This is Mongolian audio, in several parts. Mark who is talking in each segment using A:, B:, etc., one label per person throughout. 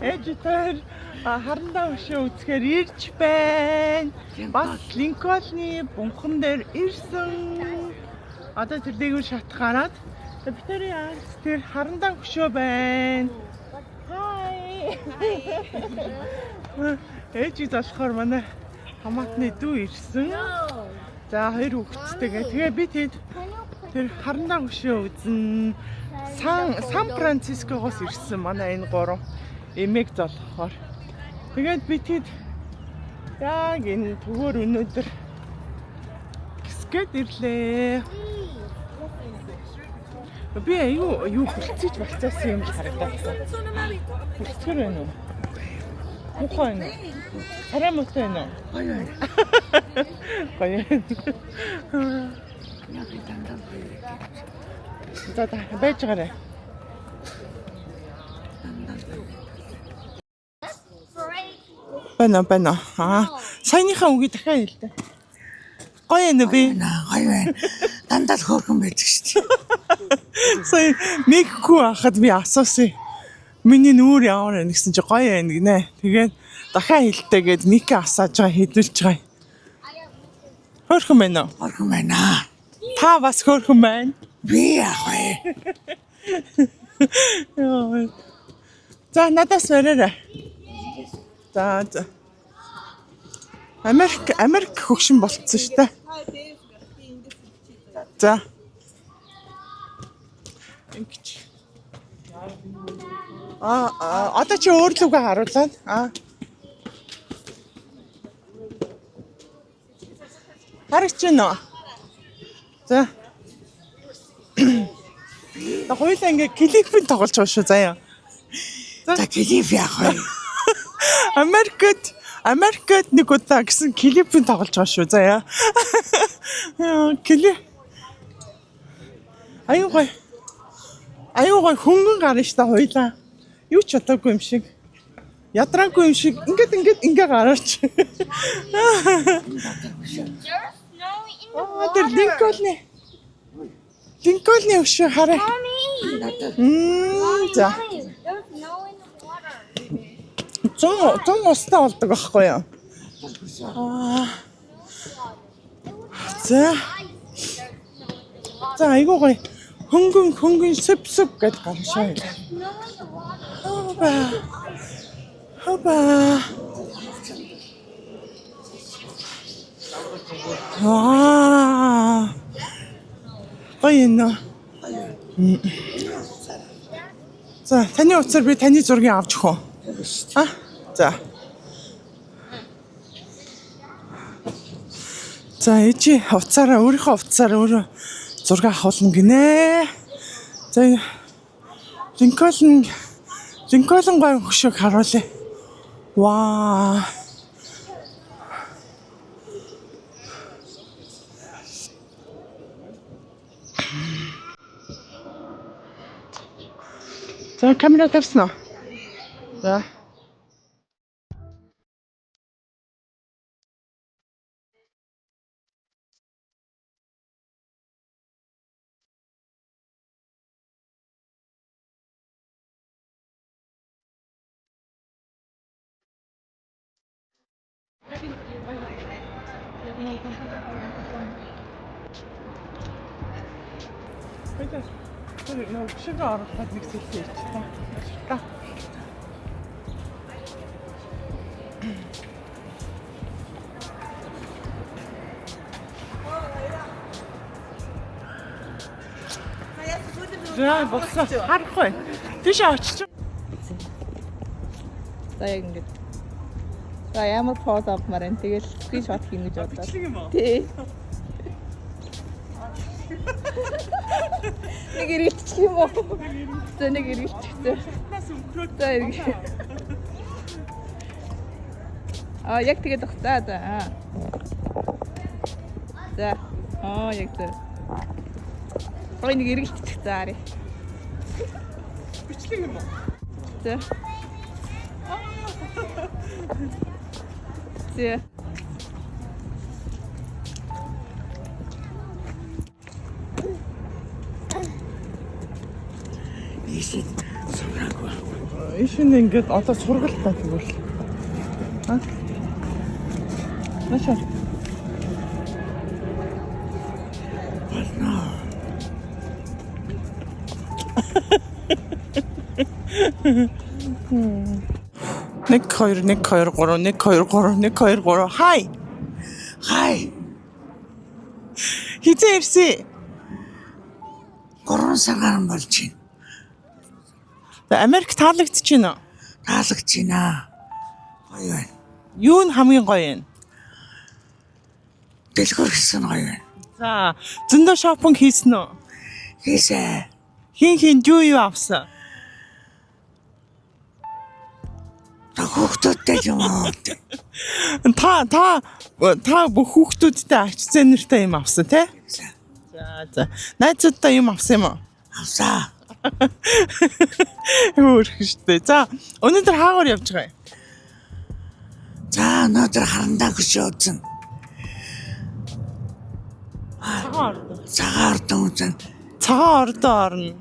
A: Ejiter харандаа өшөө үзэхээр ирж байна. Бас Линкольны бунхан дээр ирсэн. Одоо тэр дээгүүр шат гараад битэрийн ард тэр харандаа өшөө байна. Хай. Ejid болохоор манай хамаатны дүү ирсэн. За хоёр хүүхэдтэйгээ тэгээ би тэр харандаа өшөө үзэн Сан Францискогоос ирсэн манай энэ гурав эмээг золгохоор. Тэгээд би яг энэ төгөөр өнөөдөр скейт ирлээ. Би юу хөлцөж болцсон юм харагдсан. Хөлцгөр байна уу? Мухай байна. Харамтай байна уу? Гоё. За байж гараа. Бана. Саяныхаа үгийг дахиад хэлдэг. Гоё юм би.
B: Гоё байна. Дандаа хөөрхөн байдаг шүү дээ.
A: Сая микку ахад би асуусан. Миний нүүр ямар вэ гэсэн чи гоё байна гинэ. Тэгээд дахиад хэлдэг гээд мик асааж байгаа хэдүүлж байгаа. Хөөрхөн байна уу?
B: Хөөрхөн байна.
A: Та бас хөөрхөн байна.
B: Би яах вэ?
A: За надаас өрөөрэй. За. Америк хөгшин болцсон шүү дээ. За. Ингэж. Одоо чи өөр лүгээ харуулаад. Харагч байна уу? За. Хоёулаа ингээ клипэн тоглож байгаа шүү заяа.
B: За клип яах вэ?
A: Америкт нэг удаа гэсэн клипэн тоглож байгаа шүү заяа. Клип. Аюугай хөнгөн гарна шүү дээ хоёулаа. Юу ч чадаагүй юм шиг. Ядраагүй юм шиг ингээ гараач. Тэр Линкольны өшөө хараа. За. Зон устаа болдог байхгүй юу? За айгуу гоё. Хөнгөн сүп гэж гаршаа. Хопа. Гоё нэ. За таны утсаар би таны зургийг авч өгөө. За. За ээжи хувцаараа өөрийнхөө хувцаараа өөрөө зураг авахулна гинэ. За Линкольн гой хөшөөг харуулъя. Ваа. За камера тавьсан уу? За. Тэр нөө шиг ороход нэг сэлтэй ичтэй. Та. За босоо харахгүй. Тийш очиж.
C: За яг ингэж. За ямар поз авмаар энэ тэгэл скриншот хийнэ гэж бодлоо. Тий. Нэг ирэлтчих юм уу? За нэг ирэлтчихсэн. За ирэх. Яг тэгээд тогтаа за. За. Яг зөв. Нэг ирэлтчих заарэ.
A: Бичлэг юм уу?
C: За. За.
B: Ийшээ сураагүй.
A: Ийш нь ингээд одоо сургалтай тэгвэл. Аа. Начаа. Нэг хоёр 1 2 3 1 2 3 1 2 3 хай.
B: Хай.
A: Хизээ ирсэн.
B: 3 сар гарсан болж байна.
A: Америк таалагдчихэв нэ.
B: Таалагдж байна. Гоё байна.
A: Юу нь хамгийн гоё юм?
B: Дэлгүүр гэсэн гоё байна.
A: За, зөндөө шопинг хийсэн үү?
B: Хийсэ.
A: Хин юу авсан?
B: Хүүхдүүдтэй юм уу?
A: Та бүх хүүхдүүдтэй ач зэнэртэй юм авсан тий? За. Найзуудтай юм авсан юм уу?
B: Авсаа.
A: Хөөх штэ. За, өнөөдөр хаагаар явж байгаа юм?
B: За, өнөөдөр харандаа хөшөө үзэн. Цагаан ордон үзэн.
A: Цагаан ордон орно.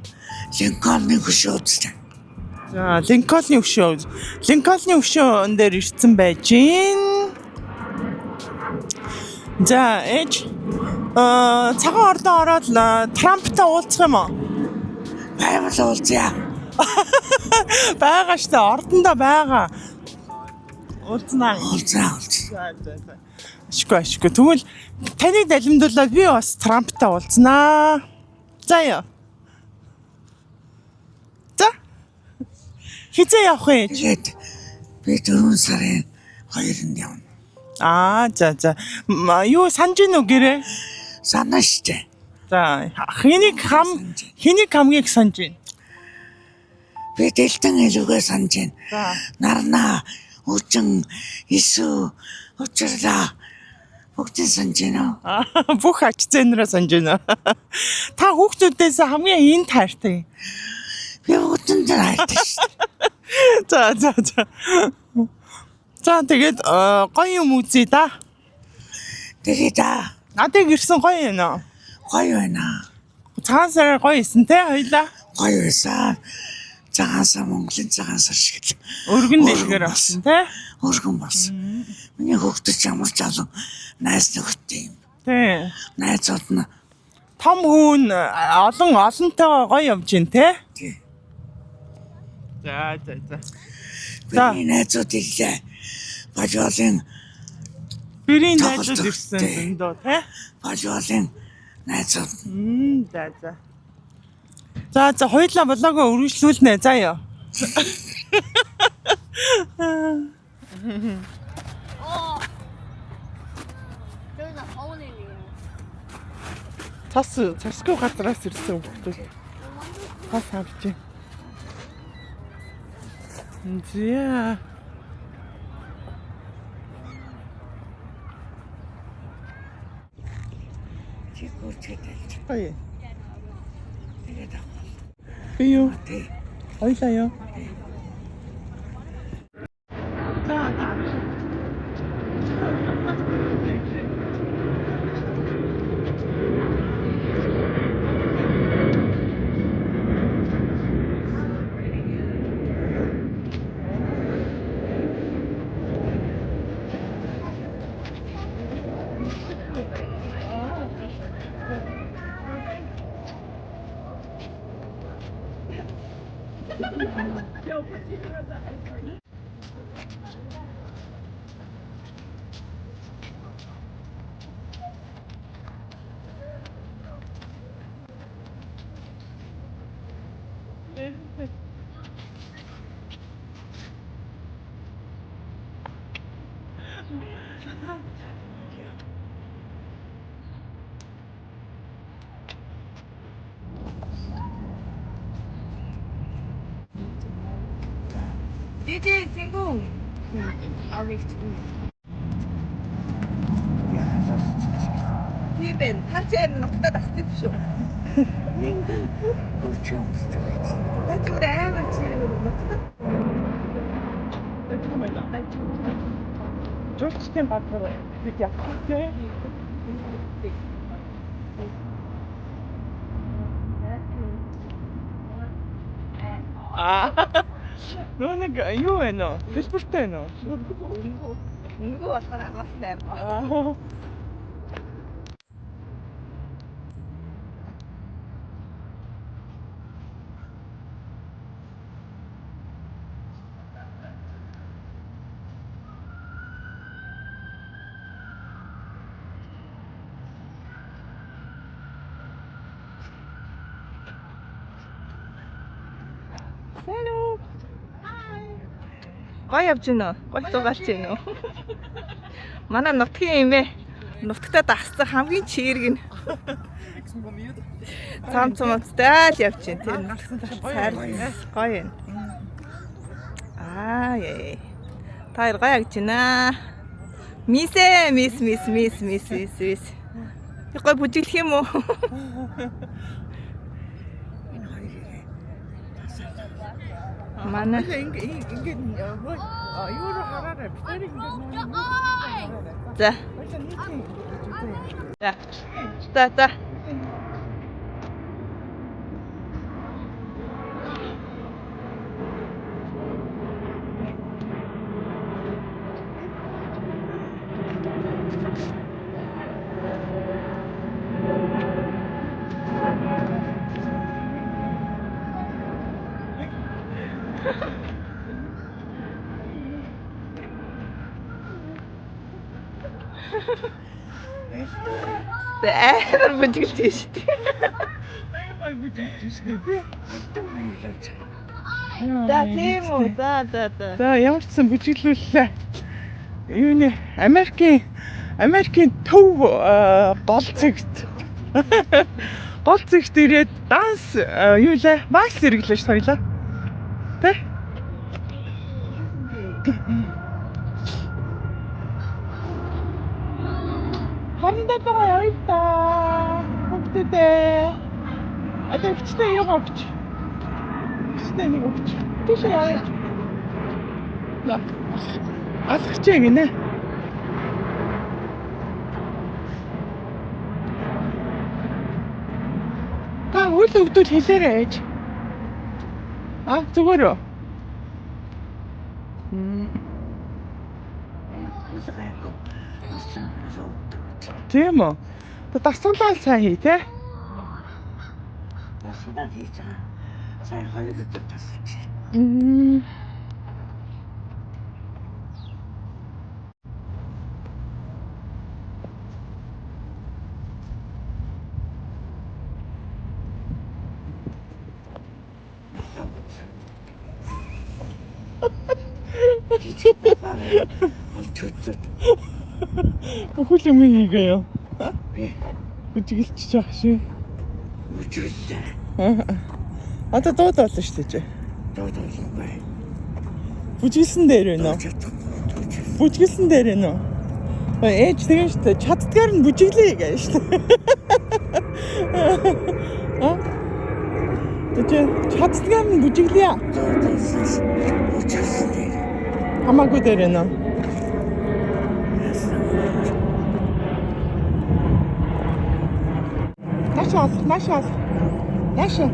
B: Линкольны хөшөө үзэн.
A: За, Линкольны өшөө дээр ирсэн байж гин. За, цагаан ордон ороод Трамптай уулзах юм уу?
B: Байвал уулзъя.
A: Бага штэ, ордондоо байгаа. Уулзнаа.
B: Уулзаа.
A: Ашгүй. Тэгвэл таныг далимдуулаад би бас Трамптай уулзнаа. За яа. За. Хизээ явах юм?
B: Тэгээд би 4 сарын 2-нд явна.
A: За. Юу санаж гин үү гэрээ?
B: Санаа штэ.
A: За, хэнийг хамгийн их санаж байна?
B: Би дэлтэн илүүгээ санаж байна.
A: За.
B: Нарнаа, өчн, исүү, учраа бүгдийг санаж байна.
A: Бүх ач зээнрээ санаж байна. Та хүүхдүүдээс хамгийн энд хайртай.
B: Би бүгдэнд хайртай штэ.
A: За. За тэгээд гоё юм үзье да.
B: Тэгээд
A: Надад ирсэн гоё юм аа.
B: гоё байна.
A: Цагаан сар гоё исэн те хоёлаа.
B: Гоё байсан. Цагаансаа Монголын цагаан сар шиг.
A: Өргөн дэлгэр болсон те.
B: Өргөн болсон. Миний хүүхдүүд ямар ч олон найз нөхдөд юм.
A: Тий.
B: Найзууд нь
A: Том хүн олонтойгоо гоё явж гин те.
B: тий.
A: За.
B: Бидний найзуудыг бажуулын
A: Бэрийн найзууд ирсэн зөндөө те.
B: бажуулын найзууд.
A: За хоёулаа болоогоо үргэлжлүүлнэ. За ёо. Цасгүй газраас ирсэн хүмүүс. Тас авч. Зя.
B: Чикүүчтэй.
A: Ой.
B: Тэгээд
A: Би юу?
B: тий.
A: Хоёлаа ёо.
C: Dede, Tingu. Би бэн хачаар нутад асдаг шүү. Тэгээр амар чи нутад.
A: Жуулчдын газар бид явах тий. Нөө нэг юу вэ нөө? Төлбөртэй нөө.
C: Үнгүү болохоор агуултай. Hello. Гоё явж гинөө. Гоё дугаалж гинөө. Манай нутгийн юм ээ. Нутагтаа дагцсан хамгийн чирэг нь. Цамцтай л явж гин тэр. Гоё юм. Яа. Таар гоё явж гинэ. Мис. Гоё бүжиглэх юм уу? Манай
A: Ингээд юуруу хараарай. Битэрийг ингээд
C: За. За. Амар бүжиглэж шүү дээ. За тийм үү. За.
A: За ямар ч сан бүжиглүүллээ. Юу нэ Америкийн төв гол зэгт. Гол зэгт ирээд данс юу лээ? Вальс хэрэглэж соёлоо. Тэ? Харандаа байгаа явъя та. Хөвдөдөө. Өчтөө юу авч? Өчтөө нэг авч. Тийш яа. На. Алхаж гинэ. Та үл өвдөд хэлээрэй ээж. Зүгээр үү? Тийм үү? Дасгалаа сайн хий те.
B: Дасгалаа хийж байгаа. Сайн хоёроо дасгаж.
A: Бүхэл юм хийгээё. Бүжиглэж байгаа шүү.
B: Үжиглээ.
A: Одоо дууд болно шүү дээ.
B: Дуудаа.
A: Бүжиглсэн дээр байна уу? Бүжиглсэн дээр байна уу? Ээж тэгэн шүү дээ. Чаддгаар нь бүжиглэе гэж шүү дээ. Тэгэж чаддгаар нь бүжиглэе.
B: Үжиглсэн дээр.
A: Хамаагүй дээр байна уу? Наша.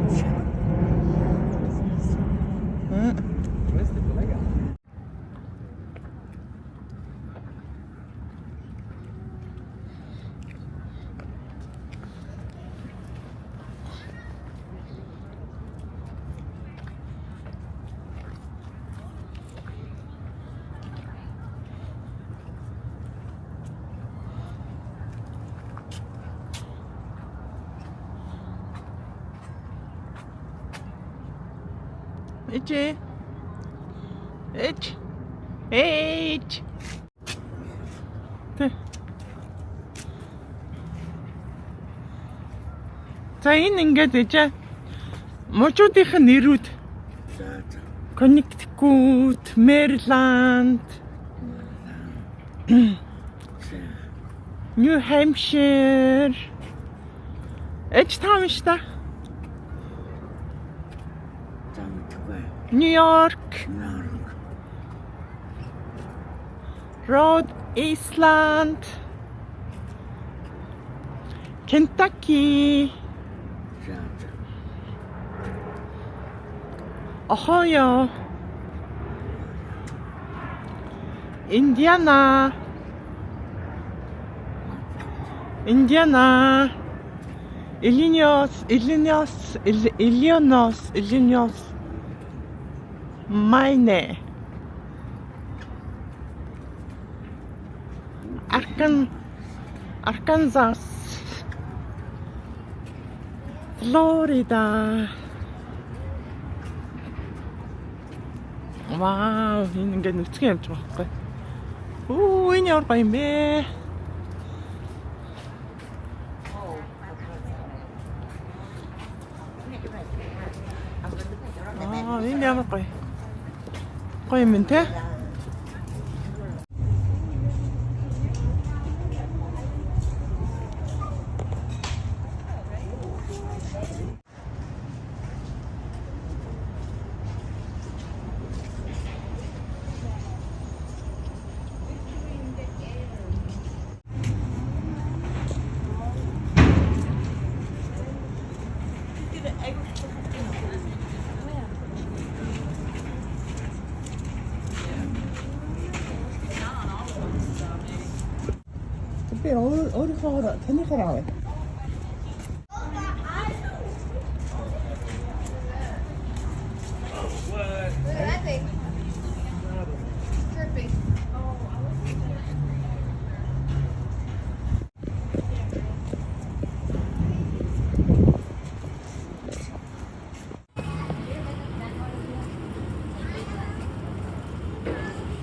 A: Ээж. Тэ. За энэ ингээд ээжээ мужуудынх нь нэрүүд Connecticut, Maryland, New Hampshire. Ээж таам шүү дээ. New York, Rhode Island, Kentucky, Ohio. Indiana. Indiana. Illinois. Maine. Arkansas. Florida. Wow, энэ ингээд нүцгэн явж байгаа байхгүй. Оо, энэ ямар гоё юм бэ? Энэ ямар гоё. Гоё юм те? Би өөрийнхөө танихаар авъя.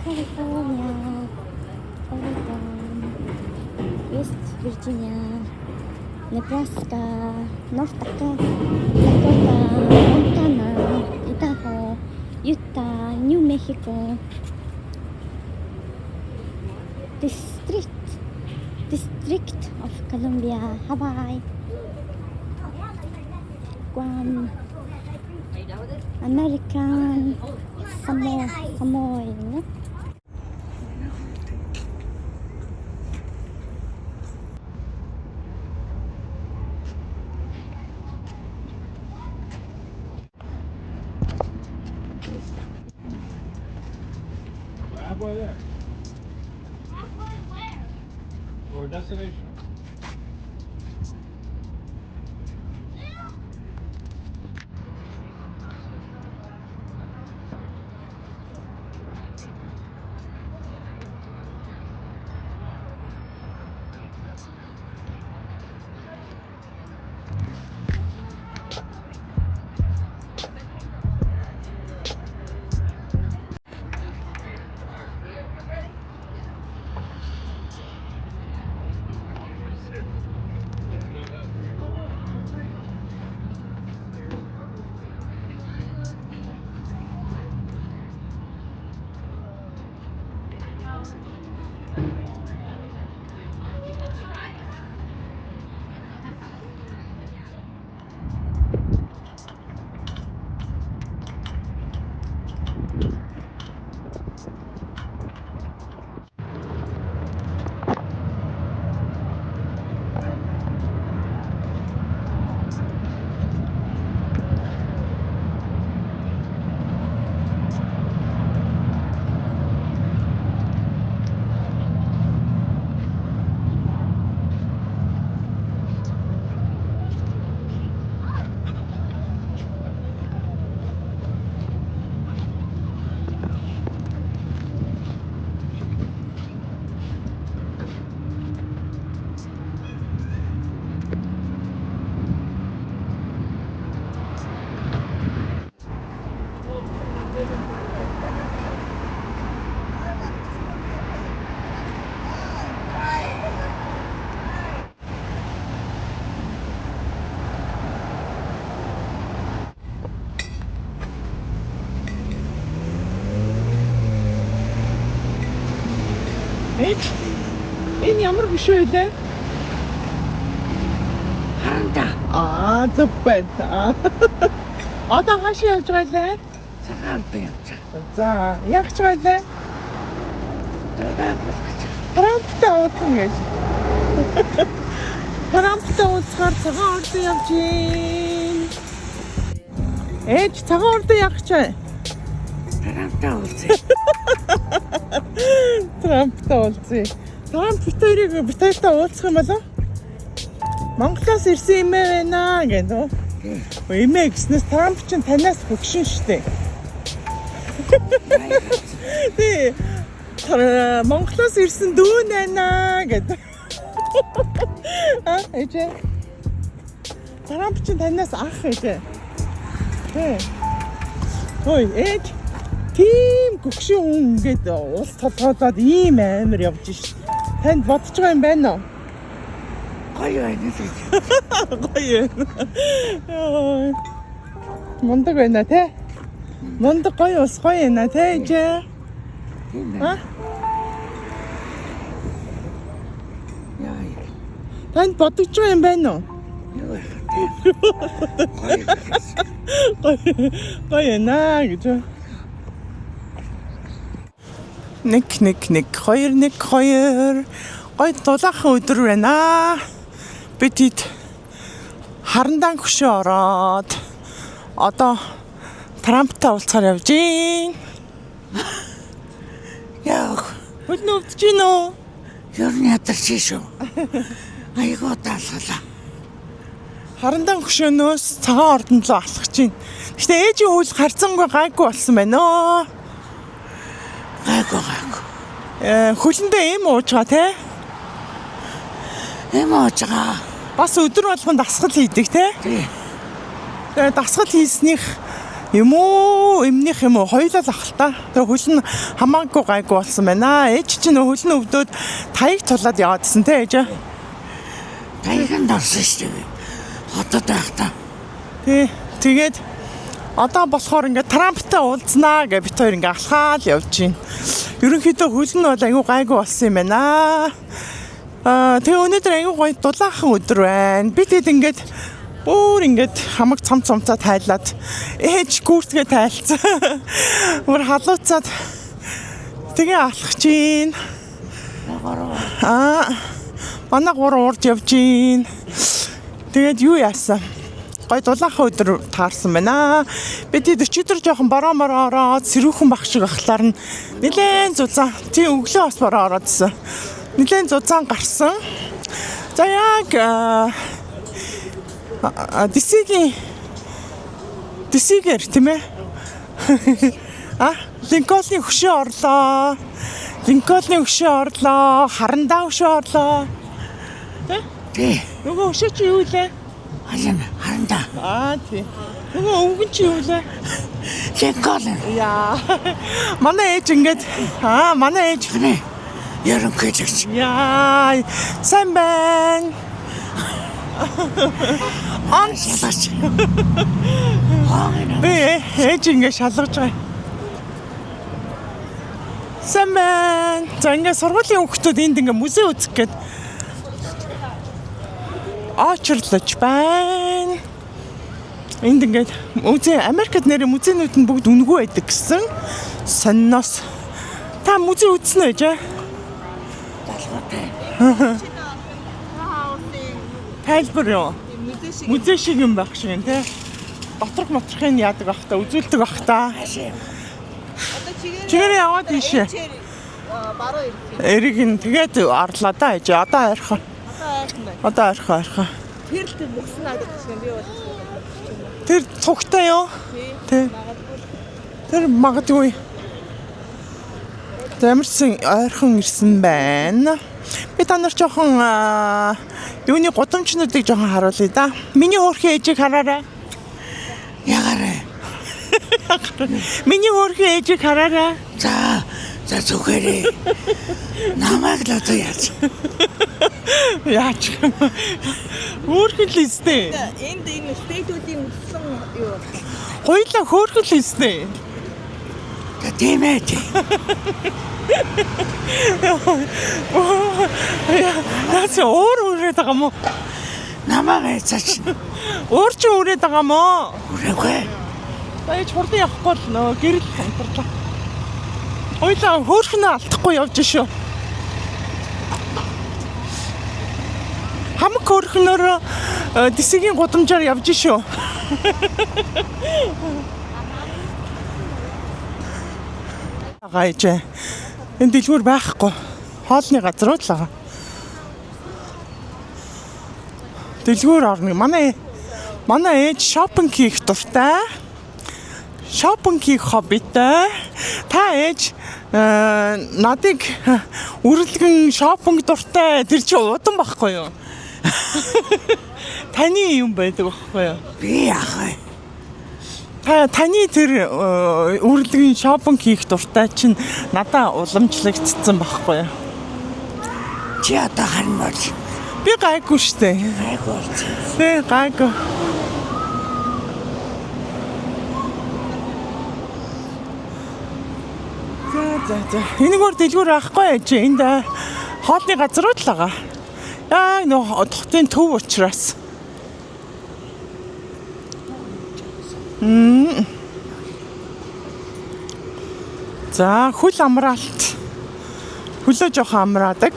D: California, Oregon, West Virginia, Nebraska, North Dakota, Montana, Idaho, Utah, New Mexico, District of Columbia, Hawaii, Guam, American Samoa.
E: Halfway there. Or a destination.
A: Энэ ямар биш вэ лээ?
B: Харанда.
A: Зөв байна. Одоо хаашаа явж байгаа лээ?
B: Цагаан би явж.
A: За, яг ч байлаа. Трамптай уулзсан гэж. Трамптай уулзахаар цагаан ордон явж гин. Ээж цагаан ордоо явах чаа.
B: Тарамтаа уулзъя.
A: Трамптай уулзъя. Трамп битээрээ уулзах юм болов? Монголоос ирсэн эмээ байна гэдэг. Эмээ гэснээс Трамп ч танаас хөгшин штэ. Тий. Монголоос ирсэн дүүн байна гэдэг. Ээж. Трамп ч танаас ах ээж. Тий. Ой, ээж. Тийм гөгшин хүн ингээд улс толгоодод ийм амар явж шít. Танд бодож байгаа юм байна уу?
B: Гоё байна л.
A: Гоё. Яа. Мондог байна те. Мондог гоё ус гоё байна те ээж. А?
B: Яа.
A: Танд бодож байгаа юм байна уу? Гоё наа гэж. Нэг 2 гой дулаахан өдөр байна. Бид хэд харандаан хөшөө ороод одоо Трамптай уулзахаар явж гин.
B: Яа.
A: Хөлн өвдөж гин үү?
B: Ер нь ядарч шүү. Айгуу даалгалаа.
A: Харандаан хөшөөнөөс цагаан ордон руу алхаж гин. Гэтэ ээжийн хөл харцангуй гайгүй болсон байна оо.
B: Гайгүй.
A: Хөлөндөө эм ууж байгаа те.
B: Эм ууж байгаа.
A: Бас өдөр болгон дасгал хийдэг те.
B: Тий.
A: Тэгээ дасгал хийснийх юм уу, эмнийх юм уу хоёулаа л ах л та. Тэгээ хөл нь хамаагүй гайгүй болсон байна. Ээж чинь хөл нь өвдөөд таяг тулаад яваадсэн те ээж.
B: Тайганд орсон шүү дээ. Хотод байх та.
A: Тэгээд одоо болохоор ингээд Трамптай уулзнаа гэж бит хоёр ингээд алхаал явж байна. Ерөнхийдөө хөл нь бол аюу гайгүй болсон юм байна. Тэгээ өнөөдөр аюу гоё дулаахан өдөр байна. Бид хэд ингээд бүр ингээд хамаг цамцаа тайлаад ээж гүртгээ тайлцсан. Бүр халууцаад тэгээ алхаж гин. Манай 3 урд явж гин. Тэгээд юу яасан? Гой дулаахан өдөр таарсан байна. Бид 40 өдөр жоохон бороо ороод сэрүүхэн баг шиг ахлаар нь нэлээд зузаан. Тийм өглөө бас бороо ороодсэн. Нэлээд зузаан гарсан. За яг дисигэр тийм ээ. Линкольны хөшөө орлоо. Харандаа хөшөө орлоо.
B: Тий.
A: Нөгөө хөшөө чи юу лээ?
B: Алин харандаа.
A: Тий. Нөгөө өвгөн чи юу лээ?
B: Линкольн.
A: Яа. Манай ээж ингээд манай ээж
B: Хэнэ. Ерөнхийлөгч.
A: яа. Сайн байна.
B: Шалгаж.
A: Би ээж ингээд шалгаж байгаа. Сайн байна. За ингээд сургуулийн хүүхдүүд энд ингээд музей үзэх гээд очрлож байна. Энд ингээд музей Америкт нэр музейнүүд нь бүгд үнэгүй байдаг гэсэн сонноос. Та музей үзсэн үү жаа? Тайлбар юу? Музей шиг юм байх шиг нэ. Доторх моторхын яадаг бах та, үзүүлдэг бах та. Чигээр яваад ийшээ. Эрийг нь тэгээд орлоо да ээж. Одоо ойрхон. Одоо ойрхон.
C: Тэр л бүгсэн надад гэсэн би бол.
A: Тэр цугтай юу? Тий. Тэр магадгүй. Ямарсан ойрхон ирсэн байна. Би та нар жоохон юуны гудамжнуудыг жоохон харуулъя да. Миний хөөрхөн ээжийг хараарай.
B: Ягаарай.
A: Миний хөөрхөн ээжийг хараарай.
B: За зүгээрээ. Намайг л одоо яаж.
A: Яач юм. Хөөрхөн л истэ.
C: Энд энэ стейтүүдийн үлдсэн юу?
A: Хоёлаа хөөрхөн л истэ.
B: Тийм ээ.
A: Наач өөр үрээд байгаа мó.
B: Намайг цаач.
A: Өөр ч үрээд байгаа мó.
B: Үрээгүй.
A: Баяж хурдан явахгүй л нөө гэрэл хамтарлаа. Хоёлаа хөөрхнөө алдахгүй явж шүү. Хамаг хөрхнөр дэсгийн гудамжаар явж шүү. Гайж. Энд дэлгүүр байхгүй. Хоолны газар л байгаа. Дэлгүүр орно. Манай ээж шопинг хийх дуртай. Шопинг хийх хоббитай. Та ээж надыг үрэлгэн шопинг дуртай тэр чи удан байхгүй юу? Таны юм байдаг байхгүй юу?
B: Би яах вэ?
A: Таны тэр үрэлгэн шопинг хийх дуртай чинь надаа уламжлагдсан байхгүй юу?
B: Чи одоо харин болж.
A: Би гайгүй штэ.
B: Гайгүй болж.
A: Тэ гайгүй. За. Энэгээр дэлгүүр авахгүй чи энд хоолны газрууд л байгаа. Яа нөө хотын төв учраас. За хөл амраалт. Хөлөө жоохон амраадаг.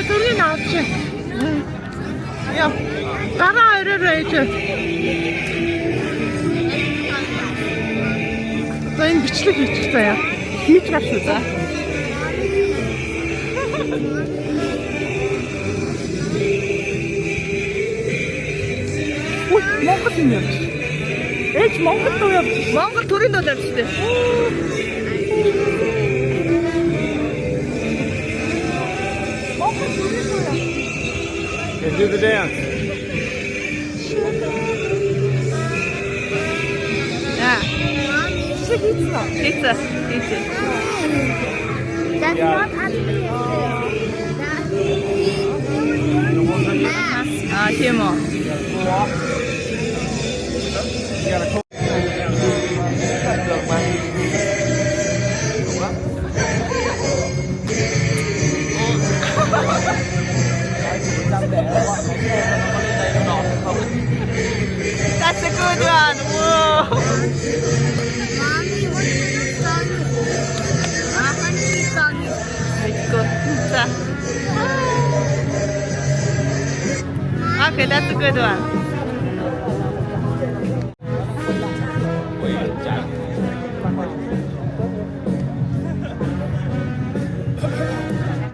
A: Тэрний наач. Яа. Гараа ирээрэй. За энэ бичлэг хийчих заяа. Хийж гаш үү за. Ой, Монгол юм яаж? Ээж Монгол дуу явж.
C: Монгол төрийн дуу явжтэй.
E: Can do the dance.
C: Аа. Pizza.
D: That's not unreal.
C: Аа, тийм үү. That's a good one. Whoa.
D: Mommy, what song is this? What song is this?
C: It's good. Okay, that's a good one.